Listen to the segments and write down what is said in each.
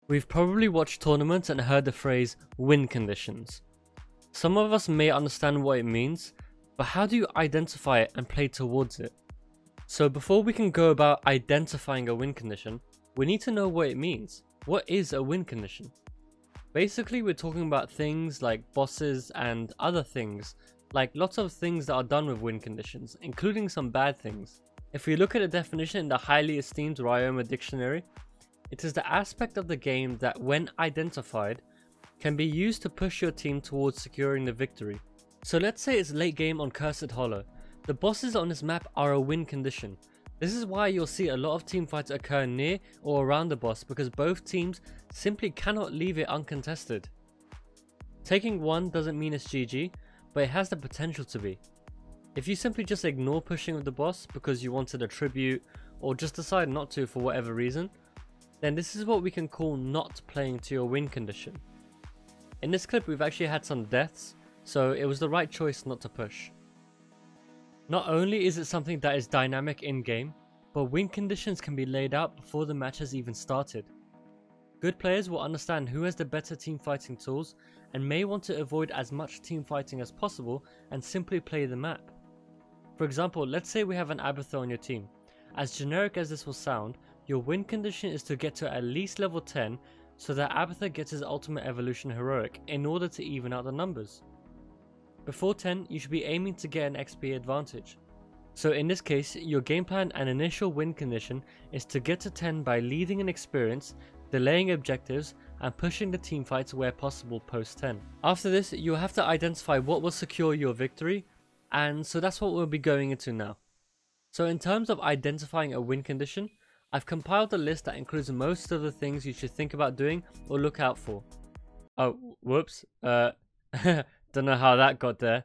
We've probably watched tournaments and heard the phrase win conditions. Some of us may understand what it means, but how do you identify it and play towards it? So before we can go about identifying a win condition, we need to know what it means. What is a win condition? Basically, we're talking about things like bosses and other things, like lots of things that are done with win conditions, including some bad things. If we look at a definition in the highly esteemed Ryoma dictionary, it is the aspect of the game that, when identified, can be used to push your team towards securing the victory. So let's say it's late game on Cursed Hollow. The bosses on this map are a win condition. This is why you'll see a lot of team fights occur near or around the boss, because both teams simply cannot leave it uncontested. Taking one doesn't mean it's GG, but it has the potential to be. If you simply just ignore pushing with the boss because you wanted a tribute, or just decide not to for whatever reason, then this is what we can call not playing to your win condition. In this clip we've actually had some deaths, so it was the right choice not to push. Not only is it something that is dynamic in game, but win conditions can be laid out before the match has even started. Good players will understand who has the better team fighting tools and may want to avoid as much team fighting as possible and simply play the map. For example, let's say we have an Abathur on your team. As generic as this will sound, your win condition is to get to at least level 10 so that Abathur gets his ultimate evolution heroic in order to even out the numbers. Before 10, you should be aiming to get an XP advantage. So in this case, your game plan and initial win condition is to get to 10 by leading an experience, delaying objectives, and pushing the team fights where possible post 10. After this, you'll have to identify what will secure your victory, and so that's what we'll be going into now. So in terms of identifying a win condition, I've compiled a list that includes most of the things you should think about doing or look out for. Oh, whoops. Don't know how that got there.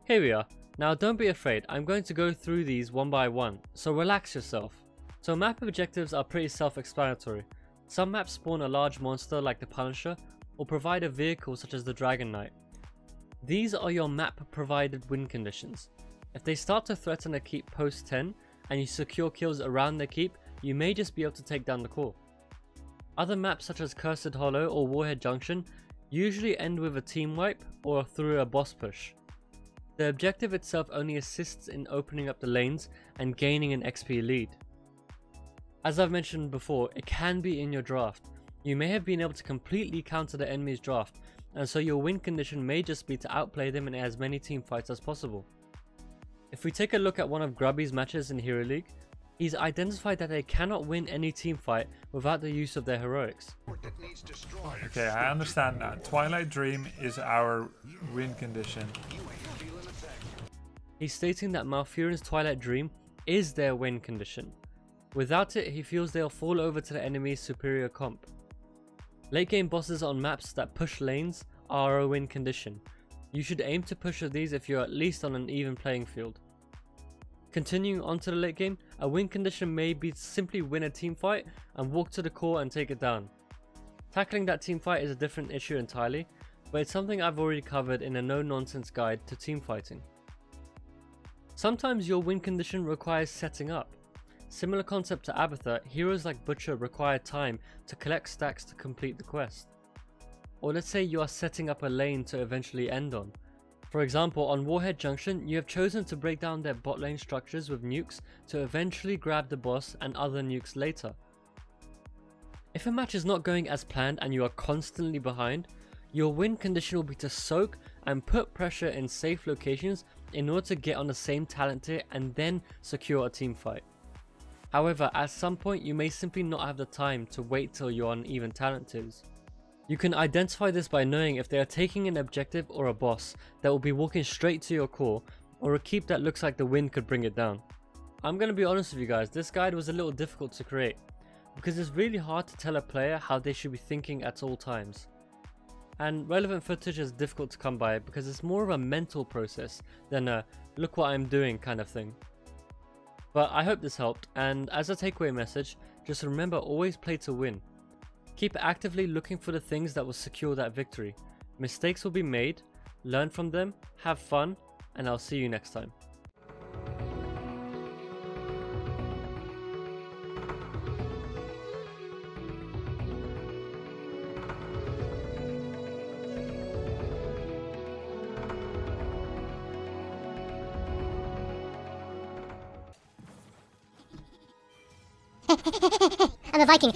Here we are. Now don't be afraid, I'm going to go through these one by one, so relax yourself. So map objectives are pretty self-explanatory. Some maps spawn a large monster like the Punisher, or provide a vehicle such as the Dragon Knight. These are your map provided win conditions. If they start to threaten a keep post 10, and you secure kills around the keep, you may just be able to take down the core. Other maps such as Cursed Hollow or Warhead Junction usually end with a team wipe or through a boss push. The objective itself only assists in opening up the lanes and gaining an XP lead. As I've mentioned before, it can be in your draft. You may have been able to completely counter the enemy's draft, and so your win condition may just be to outplay them in as many team fights as possible. If we take a look at one of Grubby's matches in Hero League, he's identified that they cannot win any team fight without the use of their heroics. Okay, I understand that. Twilight Dream is our win condition. He's stating that Malfurion's Twilight Dream is their win condition. Without it, he feels they'll fall over to the enemy's superior comp. Late game bosses on maps that push lanes are a win condition. You should aim to push these if you're at least on an even playing field. Continuing on to the late game, a win condition may be to simply win a team fight and walk to the core and take it down. Tackling that team fight is a different issue entirely, but it's something I've already covered in a no-nonsense guide to team fighting. Sometimes your win condition requires setting up. Similar concept to Abathur, heroes like Butcher require time to collect stacks to complete the quest. Or let's say you are setting up a lane to eventually end on. For example, on Warhead Junction, you have chosen to break down their bot lane structures with nukes to eventually grab the boss and other nukes later. If a match is not going as planned and you are constantly behind, your win condition will be to soak and put pressure in safe locations in order to get on the same talent tier and then secure a team fight. However, at some point you may simply not have the time to wait till you're on even talent tiers. You can identify this by knowing if they are taking an objective or a boss that will be walking straight to your core, or a keep that looks like the wind could bring it down. I'm going to be honest with you guys, this guide was a little difficult to create, because it's really hard to tell a player how they should be thinking at all times. And relevant footage is difficult to come by because it's more of a mental process than a look what I'm doing kind of thing. But I hope this helped, and as a takeaway message, just remember always play to win. Keep actively looking for the things that will secure that victory. Mistakes will be made, learn from them, have fun, and I'll see you next time. I'm a Viking.